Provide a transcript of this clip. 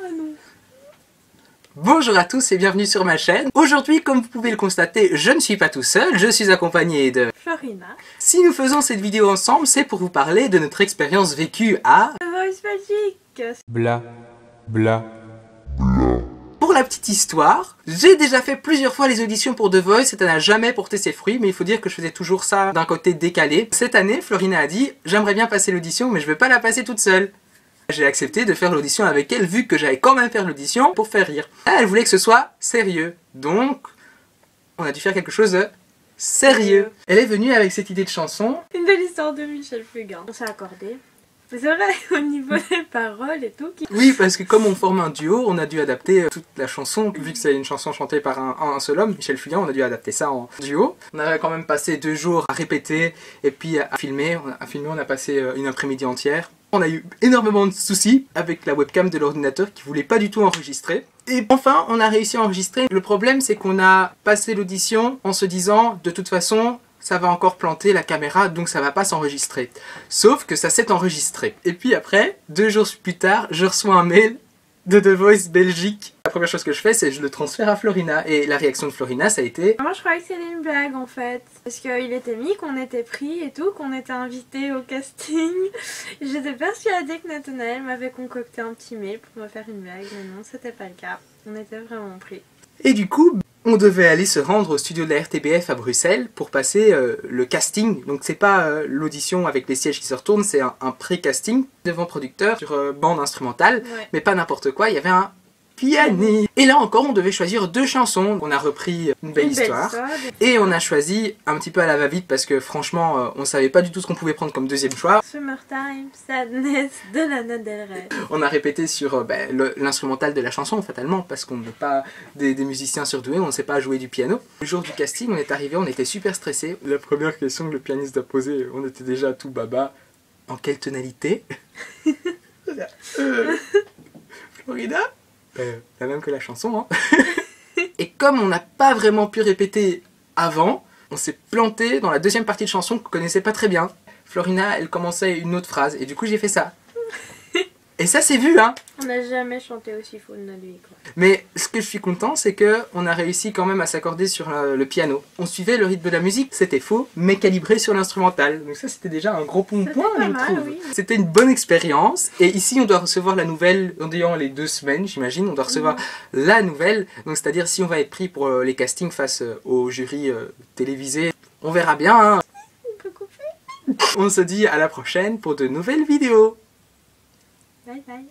Ah non. Bonjour à tous et bienvenue sur ma chaîne. Aujourd'hui, comme vous pouvez le constater, je ne suis pas tout seul, je suis accompagné de Florina. Si nous faisons cette vidéo ensemble, c'est pour vous parler de notre expérience vécue à The Voice Magic. Bla, bla. Pour la petite histoire, j'ai déjà fait plusieurs fois les auditions pour The Voice, ça n'a jamais porté ses fruits, mais il faut dire que je faisais toujours ça d'un côté décalé. Cette année, Florina a dit « J'aimerais bien passer l'audition, mais je ne vais pas la passer toute seule ». J'ai accepté de faire l'audition avec elle, vu que j'allais quand même faire l'audition pour faire rire. Elle voulait que ce soit sérieux, donc on a dû faire quelque chose de sérieux. Elle est venue avec cette idée de chanson. Une belle histoire de Michel Fugain. On s'est accordé. C'est vrai, au niveau des paroles et tout. Oui, parce que comme on forme un duo, on a dû adapter toute la chanson. Vu que c'est une chanson chantée par un seul homme, Michel Fugain, on a dû adapter ça en duo. On avait quand même passé 2 jours à répéter et puis à filmer. On a passé une après-midi entière. On a eu énormément de soucis avec la webcam de l'ordinateur qui voulait pas du tout enregistrer. Et enfin, on a réussi à enregistrer. Le problème, c'est qu'on a passé l'audition en se disant, de toute façon, ça va encore planter la caméra, donc ça va pas s'enregistrer. Sauf que ça s'est enregistré. Et puis après, 2 jours plus tard, je reçois un mail de The Voice Belgique. La première chose que je fais, c'est que je le transfère à Florina. Et la réaction de Florina, ça a été... Moi je croyais que c'était une blague en fait. Parce qu'il était mis qu'on était pris et tout, qu'on était invité au casting. J'étais persuadée que Nathanaël m'avait concocté un petit mail pour me faire une blague, mais non, c'était pas le cas. On était vraiment pris. Et du coup, on devait aller se rendre au studio de la RTBF à Bruxelles pour passer le casting. Donc c'est pas l'audition avec les sièges qui se retournent, c'est un pré-casting devant producteur sur bande instrumentale, Ouais. mais pas n'importe quoi, il y avait un pianiste. Et là encore, on devait choisir 2 chansons. On a repris Une belle histoire. Et on a choisi un petit peu à la va-vite parce que franchement, on savait pas du tout ce qu'on pouvait prendre comme deuxième choix. Summertime Sadness de Lana Del Rey. On a répété sur l'instrumental de la chanson, fatalement, parce qu'on n'est pas des musiciens surdoués, on ne sait pas jouer du piano. Le jour du casting, on est arrivé, on était super stressés. La première question que le pianiste a posée, on était déjà tout baba. En quelle tonalité Florida la même que la chanson, hein. Et comme on n'a pas vraiment pu répéter avant, on s'est planté dans la deuxième partie de chanson qu'on connaissait pas très bien. Florina, elle commençait une autre phrase, et du coup j'ai fait ça. Et ça c'est vu, hein. On n'a jamais chanté aussi faux de notre vie, quoi. Mais ce que je suis content, c'est que on a réussi quand même à s'accorder sur le piano. On suivait le rythme de la musique, c'était faux, mais calibré sur l'instrumental. Donc ça, c'était déjà un gros point, pas je mal, trouve. oui. C'était une bonne expérience. Et ici, on doit recevoir la nouvelle, en ayant les 2 semaines, j'imagine, on doit recevoir la nouvelle. Donc c'est-à-dire si on va être pris pour les castings face au jury télévisé, on verra bien, hein. On peut couper. On se dit à la prochaine pour de nouvelles vidéos. Bye bye.